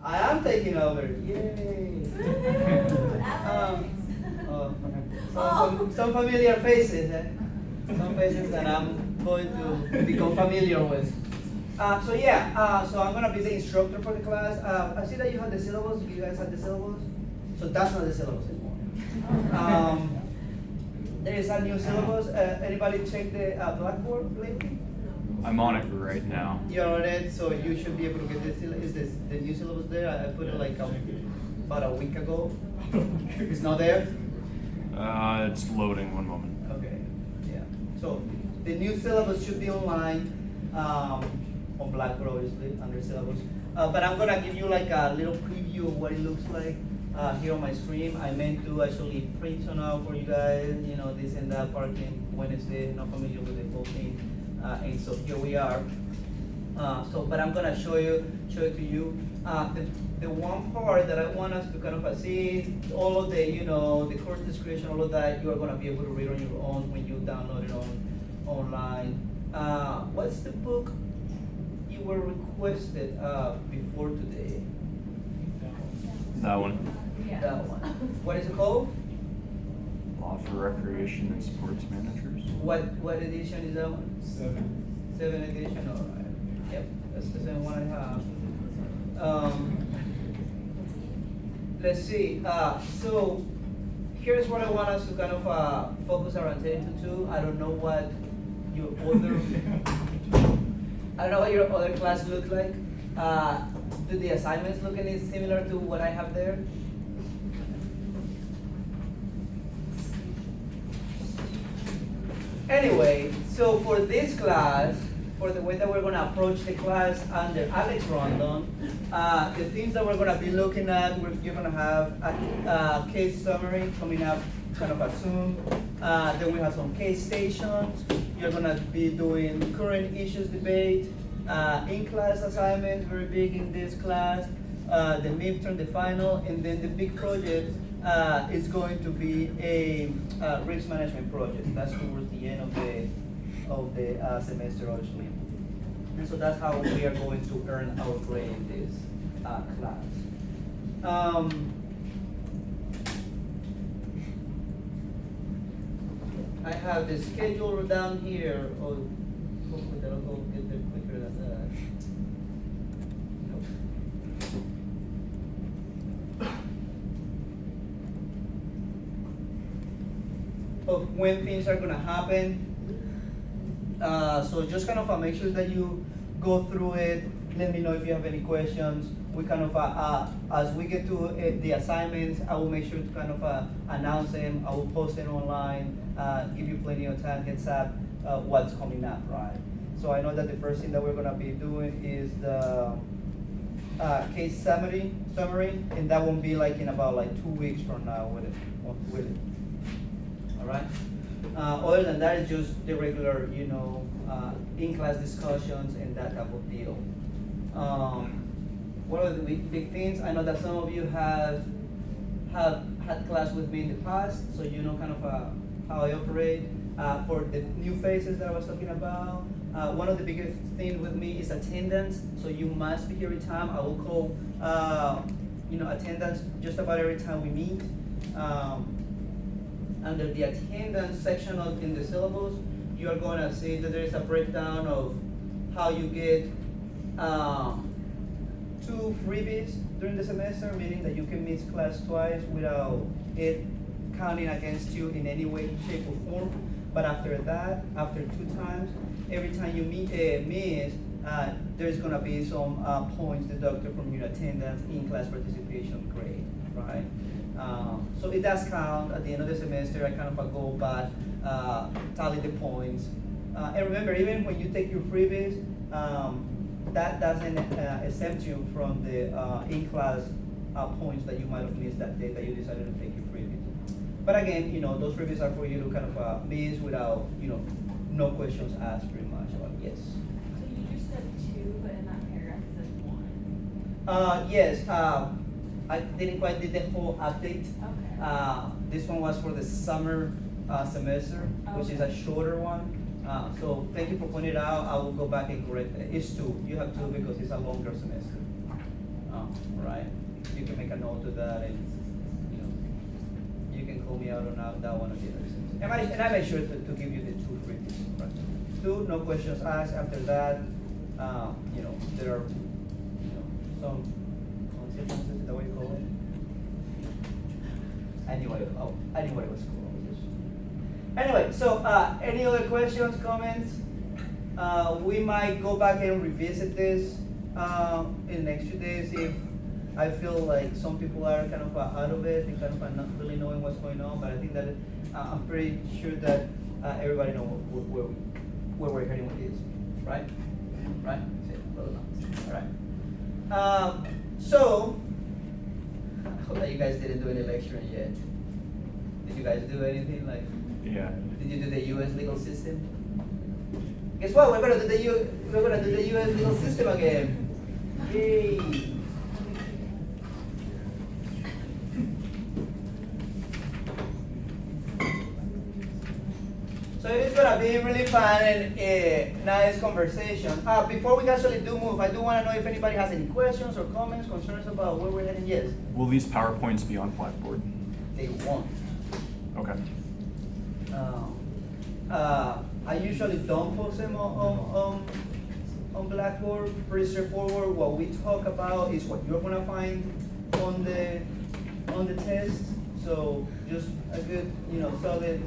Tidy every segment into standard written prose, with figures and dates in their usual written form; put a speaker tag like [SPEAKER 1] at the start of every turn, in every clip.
[SPEAKER 1] I am taking over. Yay! Some familiar faces, eh? Some faces that I'm going to become familiar with. So I'm gonna be the instructor for the class. I see that you have the syllabus. You guys have the syllabus. So that's not the syllabus anymore. There is a new syllabus. Anybody check the Blackboard lately?
[SPEAKER 2] I'm on it right now.
[SPEAKER 1] You're on it, so you should be able to get is this the new syllabus there? I put it like about a week ago. It's not there?
[SPEAKER 2] It's loading, one moment.
[SPEAKER 1] Okay, yeah. So the new syllabus should be online, on Blackboard obviously, under syllabus. But I'm gonna give you like a little preview of what it looks like here on my screen. I meant to actually print some out for you guys, this and that, parking Wednesday, not familiar with the whole thing. And so here we are. But I'm gonna show it to you. The one part that I want us to kind of see, all of the, the course description, all of that, you are gonna be able to read on your own when you download it online. What's the book you were requested before today?
[SPEAKER 2] That one.
[SPEAKER 3] Yeah.
[SPEAKER 1] That one. What is it called?
[SPEAKER 2] Law for Recreation and Sports Managers.
[SPEAKER 1] What edition is that one? 7th edition, all right. Yep, that's the same one I have. Let's see. So here's what I want us to kind of focus our attention to. I don't know what your other class looks like. Do the assignments look any similar to what I have there? Anyway, so for this class, for the way that we're going to approach the class under Alex Rondon, the things that we're going to be looking at, you're going to have a case summary coming up kind of as soon. Then we have some case stations. You're going to be doing current issues debate, in-class assignments, very big in this class, the midterm, the final, and then the big project is going to be a risk management project. That's towards the end of the semester, obviously. And so that's how we are going to earn our grade in this class. I have the schedule down here. Oh, hopefully that'll go get there quicker than that. Of when things are gonna happen. So just kind of make sure that you go through it. Let me know if you have any questions. We kind of, as we get to the assignments, I will make sure to kind of announce them. I will post them online, give you plenty of time, heads up what's coming up, right? So I know that the first thing that we're gonna be doing is the case summary, and that won't be like in about like 2 weeks from now with it. All right. Other than that, it's just the regular, in-class discussions and that type of deal. What are the big things? I know that some of you have had class with me in the past, so you know kind of how I operate. For the new faces that I was talking about, one of the biggest things with me is attendance. So you must be here every time. I will call, attendance just about every time we meet. Under the attendance section in the syllabus, you are going to see that there is a breakdown of how you get 2 freebies during the semester, meaning that you can miss class twice without it counting against you in any way, shape, or form. But after that, after 2 times, every time you miss, there's going to be some points deducted from your attendance in class participation grade, right? So it does count at the end of the semester. I kind of go back, tally the points. And remember, even when you take your freebies, that doesn't exempt you from the in-class points that you might have missed that day that you decided to take your freebies. But again, those freebies are for you to kind of miss without, no questions asked pretty much. Yes?
[SPEAKER 3] So you just said 2, but in that paragraph it says 1.
[SPEAKER 1] Yes. I didn't quite did the whole update.
[SPEAKER 3] Okay.
[SPEAKER 1] This one was for the summer semester, which is a shorter one. So thank you for pointing it out. I will go back and correct it. It's 2. You have 2 because it's a longer semester. Right. no to that, and, you know, you can call me out on that one or the other. And I make sure to give you the 2 freebies, right? 2, no questions asked. After that, you know, there are, you know, some consequences, is that what you call it? Anyway, anyway, it was cool. Anyway, so, any other questions, comments? We might go back and revisit this, in the next few days if I feel like some people are kind of out of it and kind of not really knowing what's going on, but I think that, I'm pretty sure that, everybody knows where we're heading with this, right? Right? All right. So, I hope that you guys didn't do any lecturing yet. Did you guys do anything like?
[SPEAKER 2] Yeah.
[SPEAKER 1] Did you do the U.S. legal system? Guess what? We're gonna do the U.S. legal system again. Yay! So it is gonna be really fun and a nice conversation. Before we actually do move, I do wanna know if anybody has any questions or comments, concerns about where we're heading. Yes,
[SPEAKER 2] Will these PowerPoints be on Blackboard?
[SPEAKER 1] they won't.
[SPEAKER 2] Okay.
[SPEAKER 1] I usually don't post them on Blackboard. Pretty straightforward. What we talk about is what you're gonna find on the test. So just a good, you know, solid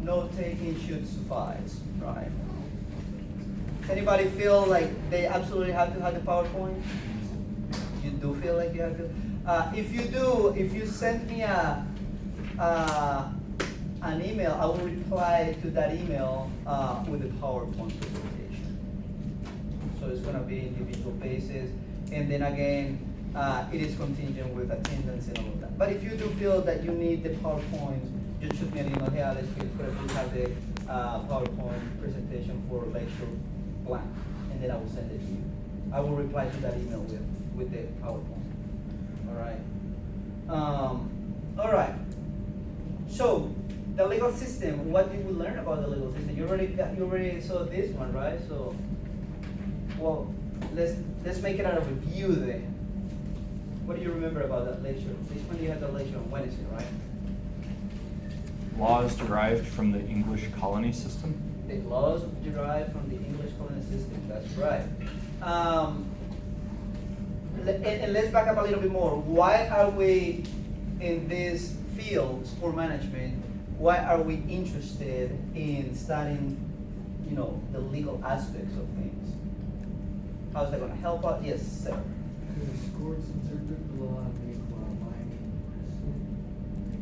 [SPEAKER 1] note taking should suffice, right? Does anybody feel like they absolutely have to have the PowerPoint? You do feel like you have to? If you do, if you send me an email, I will reply to that email with a PowerPoint presentation. So it's gonna be individual basis, and then again, it is contingent with attendance and all of that. But if you do feel that you need the PowerPoint, just shoot me an email. Hey, Alex, could you have the PowerPoint presentation for lecture blank, and then I will send it to you. I will reply to that email with the PowerPoint. All right. All right. So the legal system. What did we learn about the legal system? You already saw this one, right? So, well, let's make it out of review then. What do you remember about that lecture? This one you had the lecture on Wednesday, right?
[SPEAKER 2] Laws derived from the English colony system?
[SPEAKER 1] The laws derived from the English colony system. That's right. And let's back up a little bit more. Why are we in this field, sport management? Why are we interested in studying, you know, the legal aspects of things? How's that going to help us? Yes, sir.
[SPEAKER 4] Because the courts interpret the law and make law binding.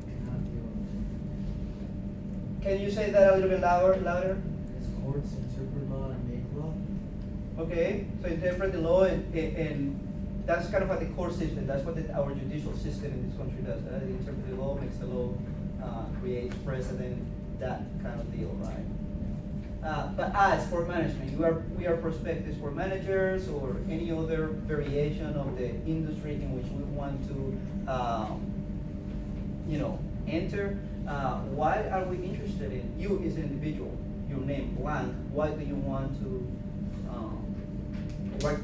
[SPEAKER 4] Cannot be on.
[SPEAKER 1] Can you say that a little bit louder?
[SPEAKER 4] Because courts interpret law and make law.
[SPEAKER 1] Okay, so interpret the law, and that's kind of like the court system. That's what our judicial system in this country does. It interprets the law, makes the law, creates precedent, that kind of deal, right? But as sport management, we are prospective sport managers or any other variation of the industry in which we want to, you know, enter. Why are we interested in you as an individual? Your name blank. Why do you want to?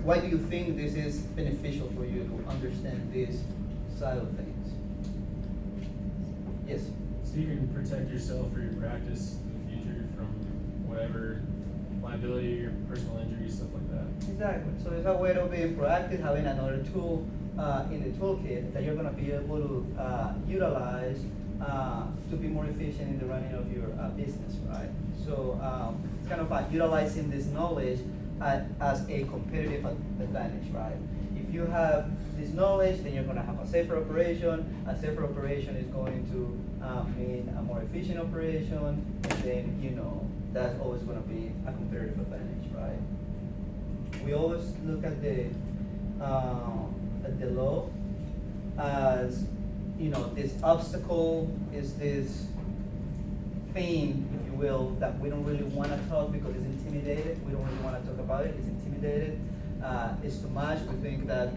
[SPEAKER 1] Why do you think this is beneficial for you to understand this side of things? Yes.
[SPEAKER 5] So you can protect yourself or your practice in the future from whatever liability or personal injury, stuff like that.
[SPEAKER 1] Exactly. So it's a way of being proactive, having another tool in the toolkit that you're going to be able to utilize to be more efficient in the running of your business, right? So it's kind of utilizing this knowledge as a competitive advantage, right? If you have this knowledge, then you're going to have a safer operation. A safer operation is going to mean a more efficient operation, and then, you know, that's always going to be a competitive advantage, right? We always look at the law as, you know, this obstacle is this thing, if you will, that we don't really want to talk because it's intimidated. We don't really want to talk about it. It's intimidated. It's too much. We think that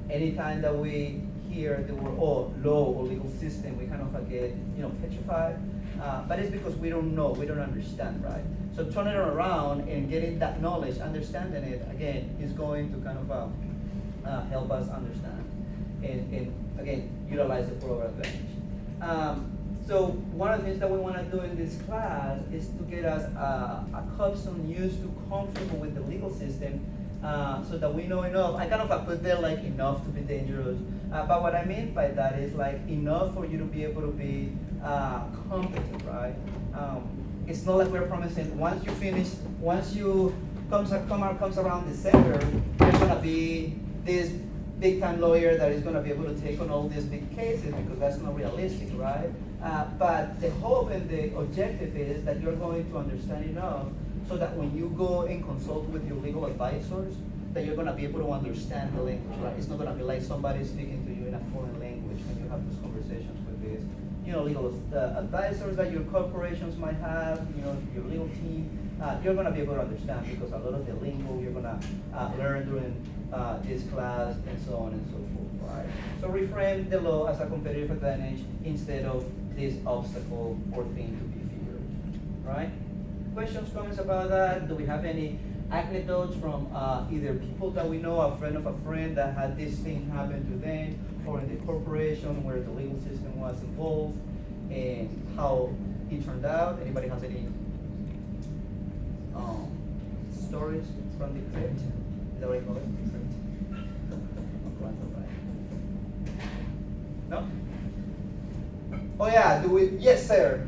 [SPEAKER 1] anytime that we hear the word law or legal system, we kind of get, you know, petrified. But it's because we don't know, we don't understand, right? So turning it around and getting that knowledge, understanding it, again, is going to kind of help us understand. and again, utilize the full of our advantage. So one of the things that we wanna do in this class is to get us accustomed, used to, comfortable with the legal system, so that we know enough. I kind of put there like enough to be dangerous, but what I mean by that is like enough for you to be able to be competent, right? It's not like we're promising once you finish, once you comes around December, you're gonna be this big time lawyer that is gonna be able to take on all these big cases, because that's not realistic, right? But the hope and the objective is that you're going to understand enough so that when you go and consult with your legal advisors, that you're gonna be able to understand the language, right? It's not gonna be like somebody speaking to you in a foreign language when you have these conversations with these, legal advisors that your corporations might have, your legal team. You're gonna be able to understand, because a lot of the lingo you're gonna learn during this class and so on and so forth, right? So reframe the law as a competitive advantage instead of this obstacle or thing to be feared, right? Questions, comments about that? Do we have any anecdotes from either people that we know, a friend of a friend that had this thing happen to them, or in the corporation where the legal system was involved, and how it turned out? Anybody has any stories from the crypt? Is that what you call it? Crypt? No? Oh yeah, yes sir.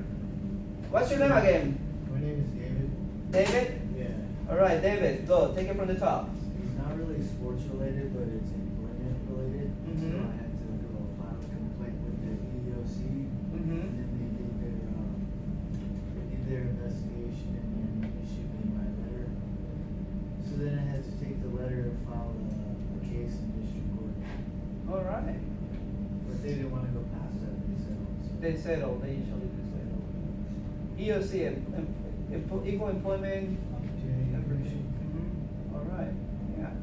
[SPEAKER 1] What's your name again?
[SPEAKER 4] My name is David.
[SPEAKER 1] David?
[SPEAKER 4] Yeah.
[SPEAKER 1] Alright, David, go, take it from the top.
[SPEAKER 4] It's not really sports related, but it's employment related. So
[SPEAKER 1] Mhm.
[SPEAKER 4] I had to go file a complaint with the EEOC.
[SPEAKER 1] Mm-hmm.
[SPEAKER 4] And then they did their investigation and then issued me my letter. So then I had to take the letter and file a case in district court.
[SPEAKER 1] Alright.
[SPEAKER 4] But they didn't want to go past that,
[SPEAKER 1] They settle, they usually do settle. EOC, Equal Employment.
[SPEAKER 4] Opportunity.
[SPEAKER 1] Mhm. Alright, yeah.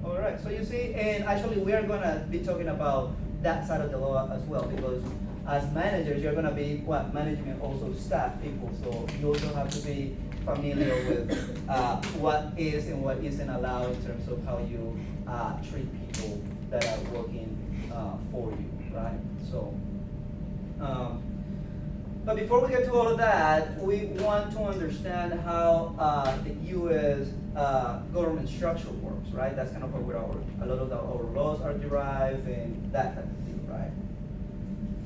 [SPEAKER 1] Alright, so you see, and actually we are gonna be talking about that side of the law as well, because as managers, you're gonna be, management also staff people, so you also have to be familiar with what is and what isn't allowed in terms of how you treat people that are working for you, right? So, but before we get to all of that, we want to understand how the U.S. Government structure works, right? That's kind of where a lot of our laws are derived and that type of thing,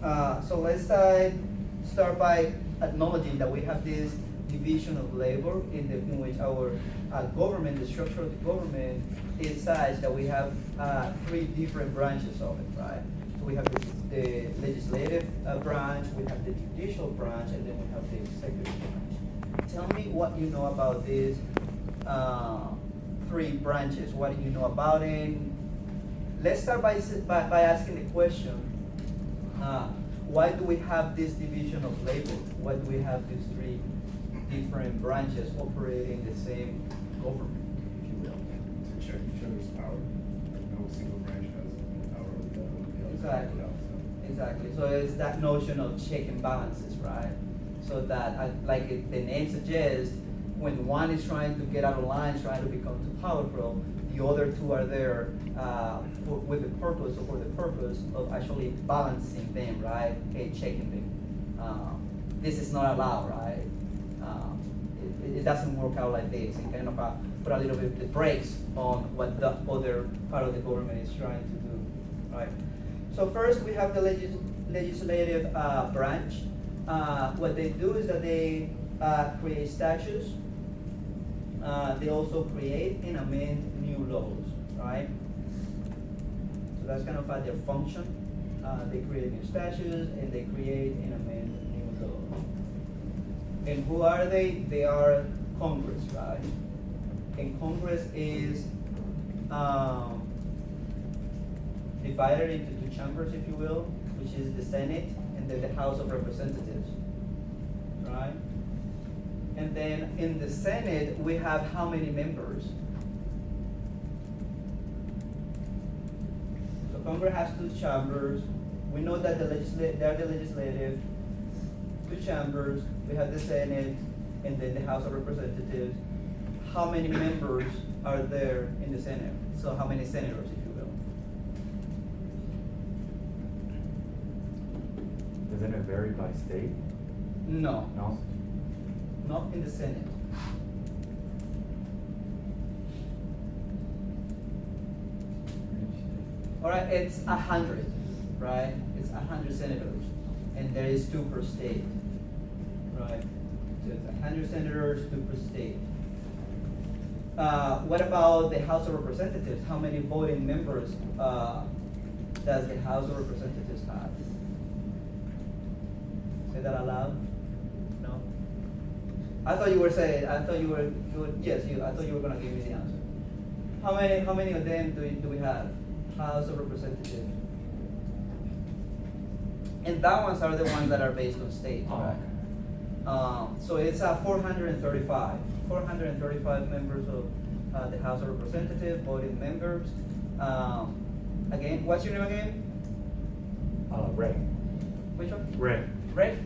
[SPEAKER 1] right? So let's start by acknowledging that we have this division of labor in which our government, the structure of the government is such that we have three different branches of it, right? So we have the legislative branch, we have the judicial branch, and then we have the executive branch. Tell me what you know about these three branches. What do you know about it? Let's start by asking the question, why do we have this division of labor? Why do we have these three different branches operating the same government, if you will?
[SPEAKER 6] To check each other's power. No single branch has the power of the other.
[SPEAKER 1] Exactly. Exactly. So it's that notion of check and balances, right? So that, the name suggests, when one is trying to get out of line, trying to become too powerful, the other two are there for the purpose of actually balancing them, right? And checking them. This is not allowed, right? It doesn't work out like this, and kind of put a little bit of the brakes on what the other part of the government is trying to do, right? So first we have the legislative branch. What they do is that they create statutes. They also create and amend new laws, right? So that's kind of their function. They create new statutes and they create and amend new laws. And who are they? They are Congress, right? And Congress is divided into two chambers, if you will, which is the Senate and then the House of Representatives, right? And then in the Senate, we have how many members? So Congress has two chambers. We know that they are the legislative, two chambers. We have the Senate and then the House of Representatives. How many members are there in the Senate? So how many senators, if you will?
[SPEAKER 2] Doesn't it vary by state?
[SPEAKER 1] No,
[SPEAKER 2] No?
[SPEAKER 1] not in the Senate. All right, it's 100, right? It's 100 senators, and there is 2 per state, right? So it's 100 senators, 2 per state. What about the House of Representatives? How many voting members does the House of Representatives have? Say that out loud. No. I thought you were saying. I thought you were. Yes, you. I thought you were gonna give me the answer. How many of them do we have? House of Representatives. And that ones are the ones that are based on states,
[SPEAKER 2] Oh,
[SPEAKER 1] right? So it's 435. 435 members of the House of Representatives, voting members. Again, what's your name again?
[SPEAKER 2] Ray.
[SPEAKER 1] Which one?
[SPEAKER 2] Ray.
[SPEAKER 1] Ray?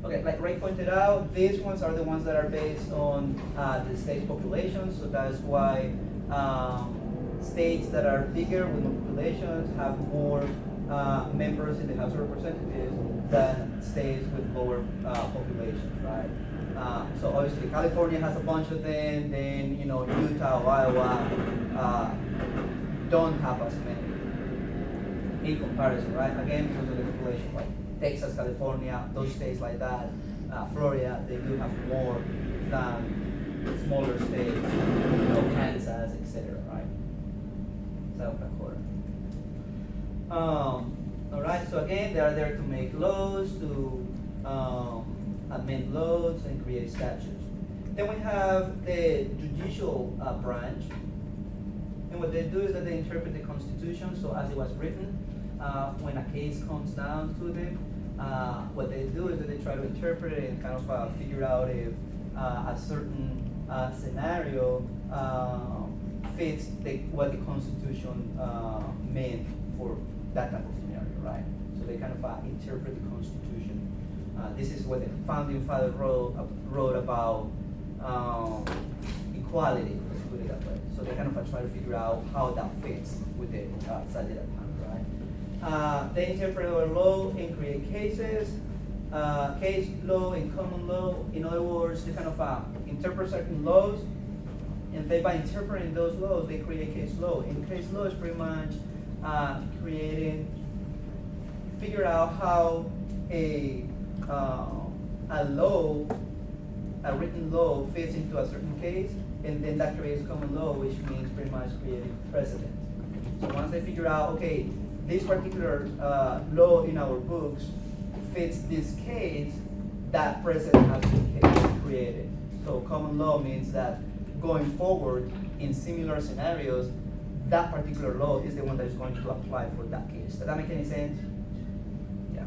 [SPEAKER 1] Okay, like Ray pointed out, these ones are the ones that are based on the state population, so that's why states that are bigger with more populations have more members in the House of Representatives than states with lower populations, right? So obviously California has a bunch of them, then Utah, Iowa don't have as many in comparison, right? Again, because of the population, like Texas, California, those states like that, Florida, they do have more than smaller states, Kansas, etc., right? South Dakota. All right, so again, they are there to make laws, to amend laws, and create statutes. Then we have the judicial branch, and what they do is that they interpret the Constitution, so as it was written. When a case comes down to them, what they do is that they try to interpret it and kind of figure out if a certain scenario fits what the Constitution meant for that type of scenario, right? So they kind of interpret the Constitution. This is what the founding father wrote about equality, let's put it that way. So they kind of try to figure out how that fits with the society at that time, right? They interpret our law and create cases, case law and common law. In other words, they kind of interpret certain laws, and by interpreting those laws, they create case law. And case law is pretty much figure out how a law, a written law fits into a certain case, and then that creates common law, which means pretty much creating precedent. So once they figure out, okay, this particular law in our books fits this case, that precedent has been created. So common law means that going forward in similar scenarios, that particular law is the one that is going to apply for that case. Does that make any sense? Yeah.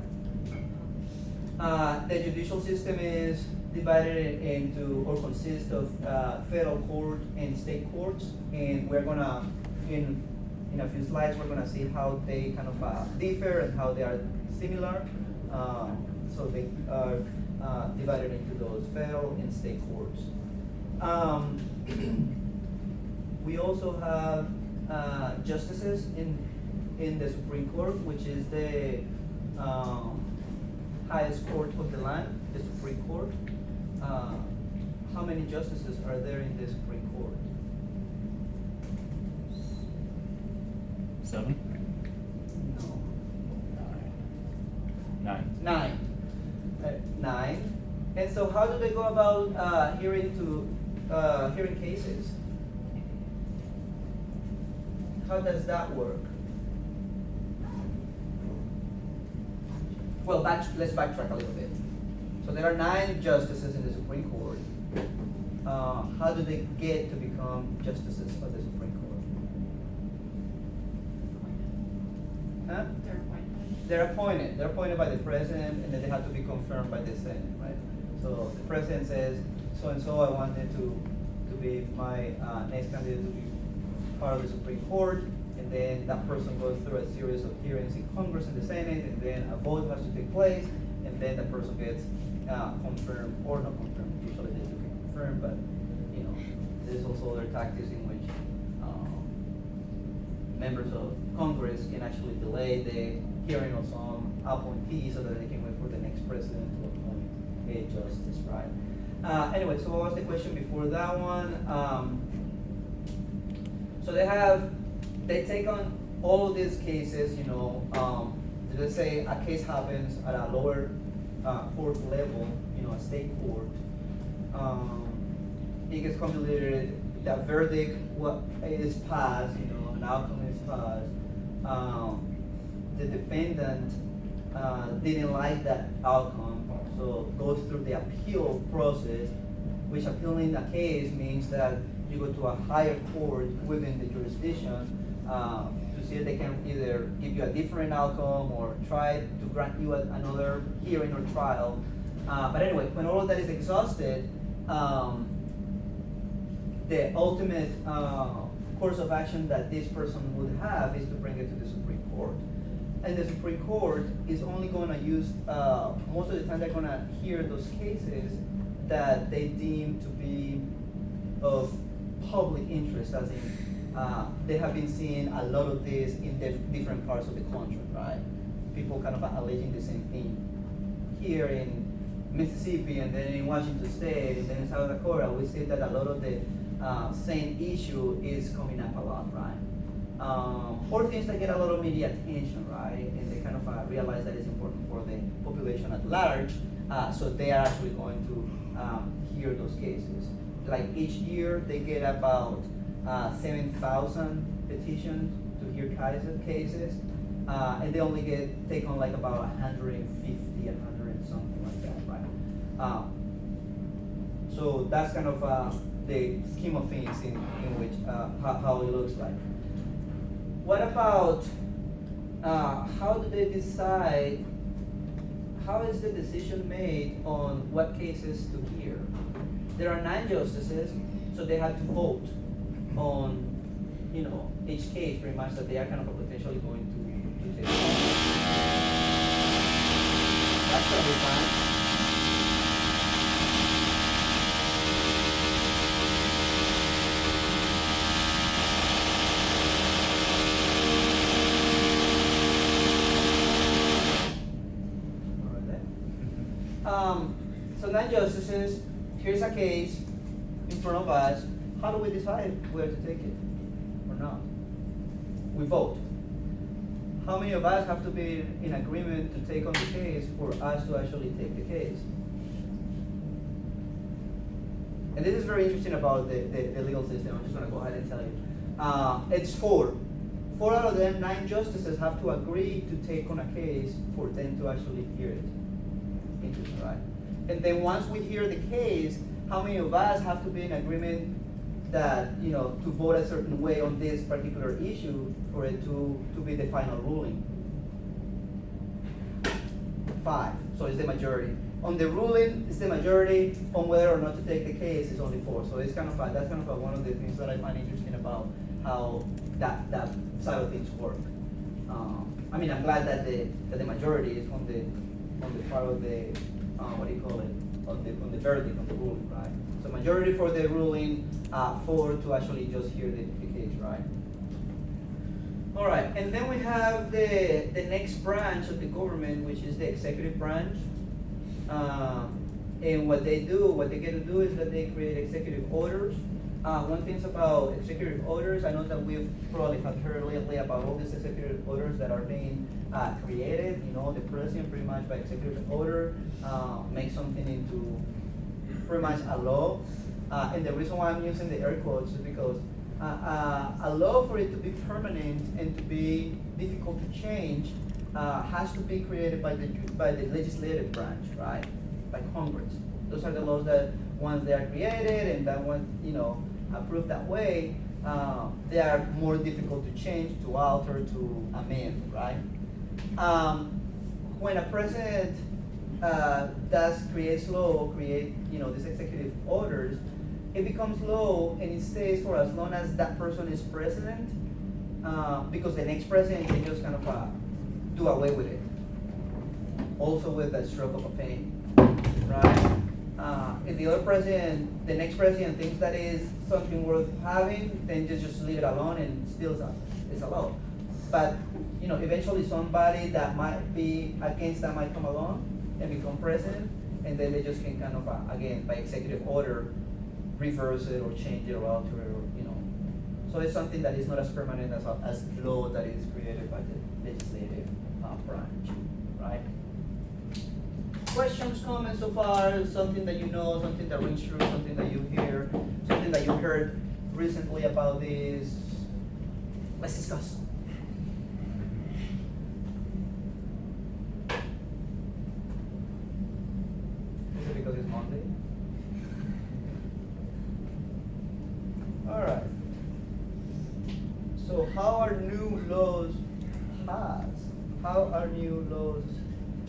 [SPEAKER 1] The judicial system is divided into or consists of federal court and state courts, and we're gonna in a few slides we're gonna see how they kind of differ and how they are similar. So they are divided into those federal and state courts. We also have justices in the Supreme Court, which is the highest court of the land, the Supreme Court. How many justices are there in the Supreme Court?
[SPEAKER 2] 7?
[SPEAKER 1] No.
[SPEAKER 2] 9.
[SPEAKER 1] 9. 9. And so how do they go about hearing cases? How does that work? Well, let's backtrack a little bit. So there are 9 justices in the Supreme Court. How do they get to become justices of the Supreme Court? Huh?
[SPEAKER 3] They're appointed.
[SPEAKER 1] They're appointed. They're appointed by the president, and then they have to be confirmed by the Senate, right? So the president says, so and so, I want it to be my next candidate to be part of the Supreme Court, and then that person goes through a series of hearings in Congress and the Senate, and then a vote has to take place, and then the person gets confirmed or not confirmed. Usually they do get confirmed, but there's also other tactics in which members of Congress can actually delay the hearing of some appointee so that they can wait for the next president to appoint a justice, right? Anyway, so what was the question before that one? So they take on all of these cases, let's say a case happens at a lower court level, a state court. It gets convoluted, that verdict is passed, an outcome is passed. The defendant didn't like that outcome, so goes through the appeal process, which appealing a case means that you go to a higher court within the jurisdiction to see if they can either give you a different outcome or try to grant you another hearing or trial. But anyway, when all of that is exhausted, the ultimate course of action that this person would have is to bring it to the Supreme Court. And the Supreme Court is only going to use, most of the time they're going to hear those cases that they deem to be of public interest, as in they have been seeing a lot of this in different parts of the country, right? People kind of alleging the same thing. Here in Mississippi, and then in Washington State, and then in South Dakota, we see that a lot of the same issue is coming up a lot, right? Or things that get a lot of media attention, right? And they kind of realize that it's important for the population at large, so they are actually going to hear those cases. Like each year, they get about 7,000 petitions to hear cases, and they only take on like about 150, 100 something like that, right? So that's kind of the scheme of things in which how it looks like. What about how do they decide? How is the decision made on what cases to hear? There are 9 justices, so they have to vote on, each case pretty much that they are kind of potentially going to take. That's probably fine. So 9 justices, here's a case in front of us. How do we decide where to take it or not? We vote. How many of us have to be in agreement to take on the case for us to actually take the case? And this is very interesting about the legal system. I'm just going to go ahead and tell you. It's 4. 4 out of them, 9 justices have to agree to take on a case for them to actually hear it. Interesting, right? And then once we hear the case, how many of us have to be in agreement that, to vote a certain way on this particular issue for it to be the final ruling? 5. So it's the majority. On the ruling, it's the majority. On whether or not to take the case, it's only 4. So it's kind of that's kind of one of the things that I find interesting about how that side of things work. I'm glad that the majority is on the part of the on the verdict, on the ruling, right? So majority for the ruling, 4 to actually just hear the case, right? All right, and then we have the next branch of the government, which is the executive branch. And what they get to do is that they create executive orders. One thing about executive orders, I know that we've probably have heard lately about all these executive orders that are being created. The president pretty much by executive order makes something into pretty much a law. And the reason why I'm using the air quotes is because a law, for it to be permanent and to be difficult to change, has to be created by the legislative branch, right? By Congress. Those are the laws that once they are created and that once approved that way, they are more difficult to change, to alter, to amend, right? When a president creates these executive orders, it becomes law and it stays for as long as that person is president, because the next president can just kind of do away with it. Also with a stroke of a pen, right? If the next president thinks that is something worth having, then just leave it alone and still it's a law. But, you know, eventually somebody that might be against that might come along and become president, and then they just can kind of, again, by executive order, reverse it or change it or alter it, or, you know. So it's something that is not as permanent as law that is created by the legislative branch, right? Questions, comments so far, something that you know, something that rings true, something that you hear, something that you heard recently about this? Let's discuss. Is it because it's Monday? All right. So how are new laws passed? How are new laws?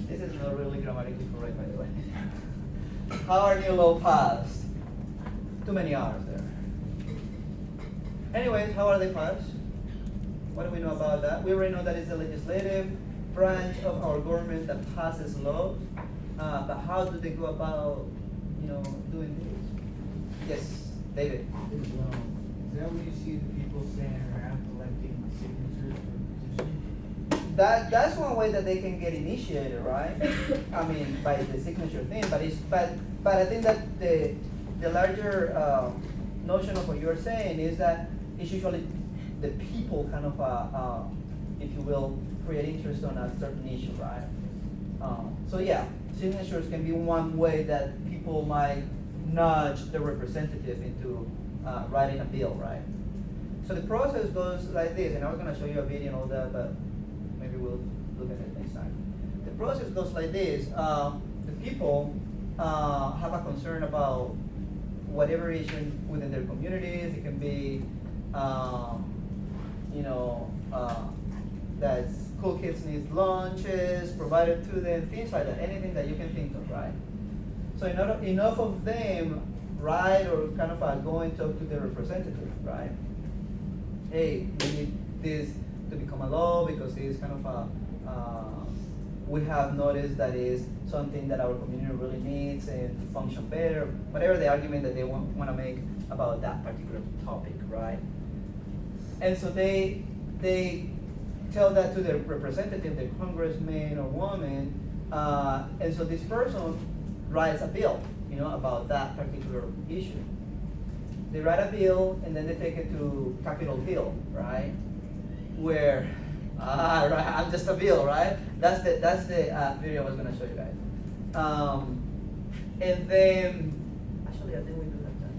[SPEAKER 1] This is not really grammatically correct, by the way. How are new laws passed? Too many R's there. Anyways, how are they passed? What do we know about that? We already know that it's the legislative branch of our government that passes laws. But how do they go about, you know, doing this? Yes, David.
[SPEAKER 4] Is that when you see the people standing around collecting signatures for petitions?
[SPEAKER 1] That's one way that they can get initiated, right? I mean, by the signature thing, but I think that the larger notion of what you're saying is that it's usually the people kind of, if you will, create interest on a certain issue, right? So yeah, signatures can be one way that people might nudge the representative into writing a bill, right? So the process goes like this, and I was gonna show you a video and all that, but maybe we'll look at it next time. The process goes like this. The people have a concern about whatever issue within their communities. It can be, you know, that school kids need lunches provided to them, things like that, anything that you can think of, right? So enough of them write or kind of go and talk to their representative, right? Hey, we need this to become a law because it's kind of we have noticed that is something that our community really needs and to function better, whatever the argument that they want to make about that particular topic, right? And so they tell that to their representative, their congressman or woman, and so this person writes a bill, you know, about that particular issue. They write a bill and then they take it to Capitol Hill, right? Where, right, I'm just a bill, right? That's the video I was gonna show you guys. And then, actually, I think we do have time.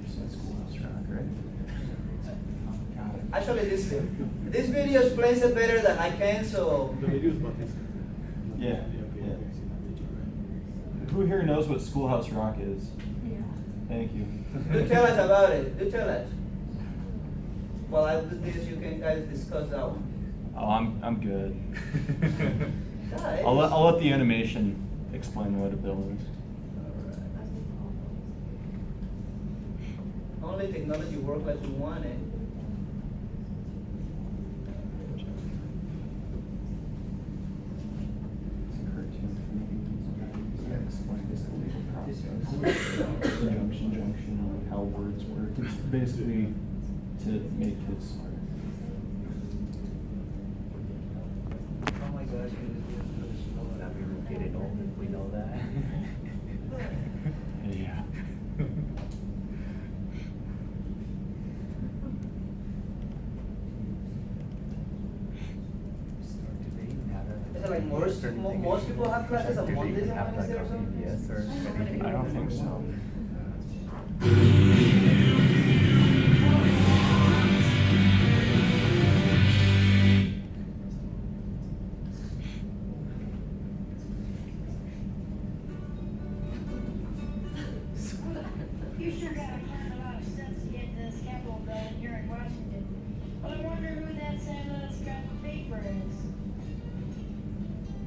[SPEAKER 2] You said Schoolhouse Rock, right? Got it.
[SPEAKER 1] Actually, this video explains it better than I can, so.
[SPEAKER 2] Yeah, yeah. Who here knows what Schoolhouse Rock is?
[SPEAKER 3] Yeah.
[SPEAKER 2] Thank you.
[SPEAKER 1] Do tell us about it. Do tell us. While I do this, you can guys discuss that one.
[SPEAKER 2] Oh, I'm good.
[SPEAKER 1] Guys.
[SPEAKER 2] I'll let the animation explain what a bill is.
[SPEAKER 1] Only technology work like we want it.
[SPEAKER 2] It's a cartoon that explains the legal process. Conjunction, junction, how words work. It's basically to make kids smart.
[SPEAKER 1] Oh my gosh,
[SPEAKER 7] We get it all if we know that.
[SPEAKER 2] Yeah.
[SPEAKER 1] Is it like most people have classes on Mondays and Wednesdays or something?
[SPEAKER 7] Yes, or anything.
[SPEAKER 2] I don't think so.
[SPEAKER 8] You sure gotta find a lot of steps to get to this Capitol building here in Washington. But I wonder who that Santa scrap of paper is.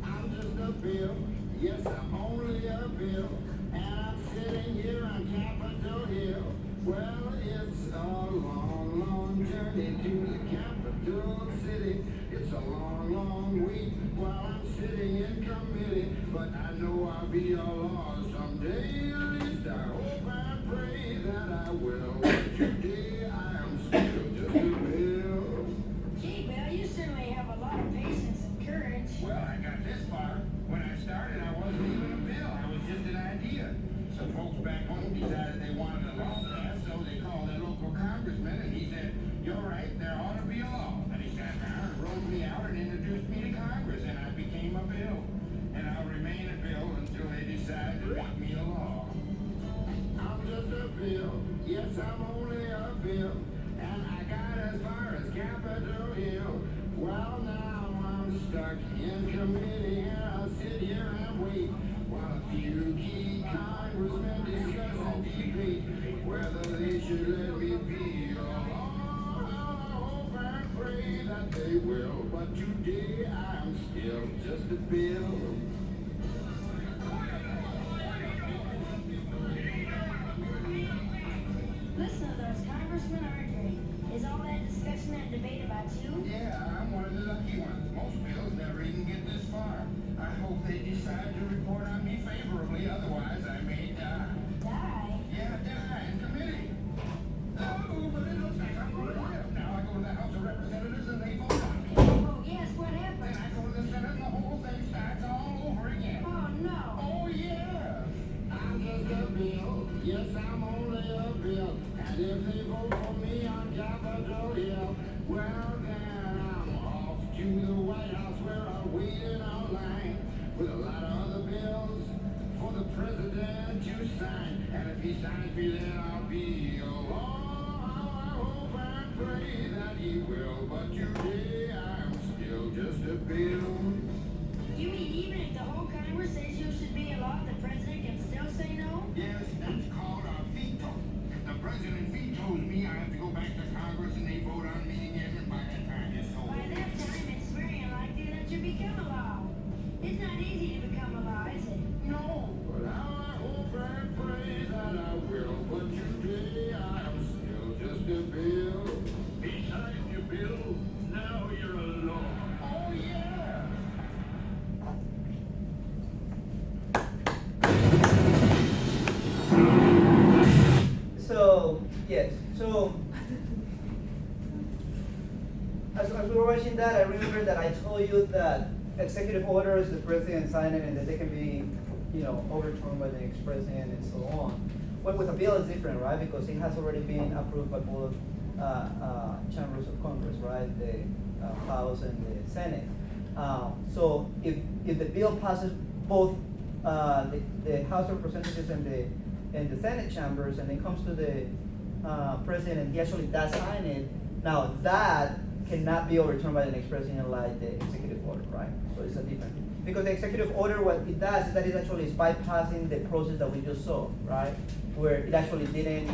[SPEAKER 9] I'm just a bill, yes, I'm only a bill, and I'm sitting here on Capitol Hill. Well, it's a long, long journey to the capital city. It's a long, long week while I'm sitting in committee, but I know I'll be a law someday. At least I hope and pray that I will. But today I am Capitol Hill. Well, now I'm stuck in committee and I'll sit here and wait while a few key congressmen discuss and debate whether they should let me be. Oh, I hope and pray that they will, but today I'm still just a bill.
[SPEAKER 8] Listen to those congressmen arguing. Is all that discussion and debate about you?
[SPEAKER 9] Yeah, I'm one of the lucky ones. Most bills never even get this far. I hope they decide to report on me favorably, otherwise I may die.
[SPEAKER 8] Die?
[SPEAKER 9] Yeah, die in committee. Oh, but it looks like I'm going to live. Now I go to the House of Representatives and they vote on me.
[SPEAKER 8] Oh, yes, what
[SPEAKER 9] Then
[SPEAKER 8] happened?
[SPEAKER 9] I go to the Senate and the whole thing starts all over again.
[SPEAKER 8] Oh, no.
[SPEAKER 9] Oh, yeah. I'm just a bill. Yes, I'm only a bill. And if they vote for me on Capitol Hill, well, then I'm off to the White House where I'll wait in line with a lot of other bills for the president to sign. And if he signs me, then I'll be along. I hope and pray that he will. But today I'm still just a bill.
[SPEAKER 8] You mean even if the whole Congress says you should be a law, the president can still say no?
[SPEAKER 9] Yes, that's called a veto. If the president vetoes me, I have to go back to Congress and they vote on me again, and by that time it's over.
[SPEAKER 8] By that time, it's very unlikely that you become a law. It's not easy to become a law, is it?
[SPEAKER 9] No, but I hope and pray that I will. But today I'm still just a bill. Besides you, Bill, now you're a law. Oh, yeah.
[SPEAKER 1] So, yes, so, as we were watching that, I remember that I told you that executive orders, the president signed it and that they can be, overturned by the ex-president and so on. Well, with a bill it's different, right? Because it has already been approved by both, chambers of Congress, right? The, House and the Senate. So if the bill passes both, the House of Representatives and the Senate chambers, and it comes to the president, and he actually does sign it. Now that cannot be overturned by the next president like the executive order, right? So it's a different. Because the executive order, what it does is that it actually is bypassing the process that we just saw, right? Where it actually didn't